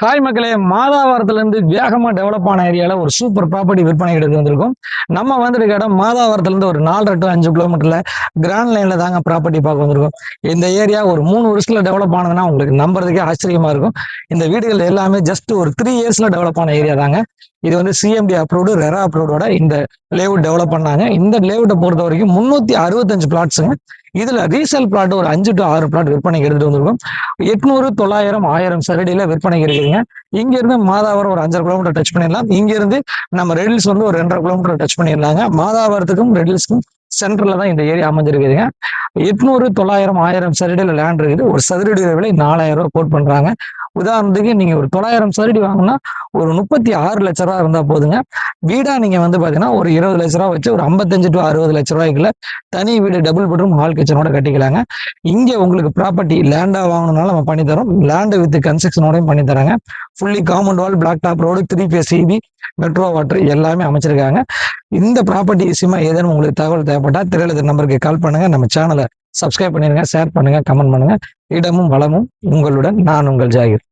Hi மக்களே, மாதாவரத்துலேருந்து வேகமாக develop ஆன ஏரியாவில் ஒரு சூப்பர் ப்ராப்பர்ட்டி விற்பனை எடுத்து வந்திருக்கும். நம்ம வந்துருக்க இடம் மாதாவரத்துலேருந்து ஒரு 4 to 5 கிலோமீட்டரில் கிராண்ட் லைனில் தாங்க ப்ராப்பர்ட்டி பார்க்க வந்திருக்கும். இந்த ஏரியா ஒரு 3 வருஷத்தில் டெவலப் ஆனதுன்னா உங்களுக்கு நம்புறதுக்கே ஆச்சரியமாக இருக்கும். இந்த வீடுகள் எல்லாமே ஜஸ்ட் ஒரு 3 இயர்ஸில் டெவலப் ஆன ஏரியா தாங்க. இது வந்து சிஎம்டி அப்ரூவ்டு, ரெரா அப்ரூவோட இந்த லேஅவுட் டெவலப் பண்ணாங்க. இந்த லேஅவுட்டை பொறுத்த வரைக்கும் 365 பிளாட்ஸுங்க. இதுல ரீசேல் பிளாட் ஒரு 5 to 6 பிளாட் விற்பனைக்கு எடுத்துட்டு வந்திருக்கும். 800, 900, 1000 சரடியில விற்பனைக்கு இருக்குதுங்க. இங்க இருந்து மாதாவரம் ஒரு 5 கிலோமீட்டர் டச் பண்ணிடலாம். இங்க இருந்து நம்ம ரெடில்ஸ் வந்து ஒரு 2.5 கிலோமீட்டர் டச் பண்ணிடலாங்க. மாதாவரத்துக்கும் ரெடில்ஸ்க்கும் சென்டர்ல தான் இந்த ஏரியா அமைஞ்சிருக்குதுங்க. 800, 900, 1000 சரடியில லேண்ட் இருக்குது. ஒரு சதுரடி விலை 4000 ரூபாய் கோட் பண்றாங்க. உதாரணத்துக்கு நீங்க ஒரு 900 சதுரடி வாங்கினா ஒரு 36 லட்ச ரூபா இருந்தா போதுங்க. வீடா நீங்க வந்து பாத்தீங்கன்னா ஒரு 20 லட்ச ரூபா வச்சு ஒரு 55 to 60 லட்ச ரூபாய்க்குள்ள தனி வீடு டபுள் பெட்ரூம் ஹால் கிச்சனோட கட்டிக்கலாங்க. இங்க உங்களுக்கு ப்ராப்பர்ட்டி லேண்டா வாங்கணும்னாலும் நம்ம பண்ணி தரோம். லேண்ட் வித் கன்ஸ்ட்ரக்ஷனோடையும் பண்ணி தராங்க. Fully compound wall, block top road, 3 phase EB, metro water எல்லாமே அமைச்சிருக்காங்க. இந்த ப்ராப்பர்ட்டி விஷயமா ஏதேனும் உங்களுக்கு தகவல் தேவைப்பட்டா திரையில நம்பருக்கு கால் பண்ணுங்க. நம்ம சேனலை சப்ஸ்கிரைப் பண்ணிருங்க, ஷேர் பண்ணுங்க, கமெண்ட் பண்ணுங்க. இடமும் வளமும் உங்களுடன். நான் உங்கள் ஜாகிர்.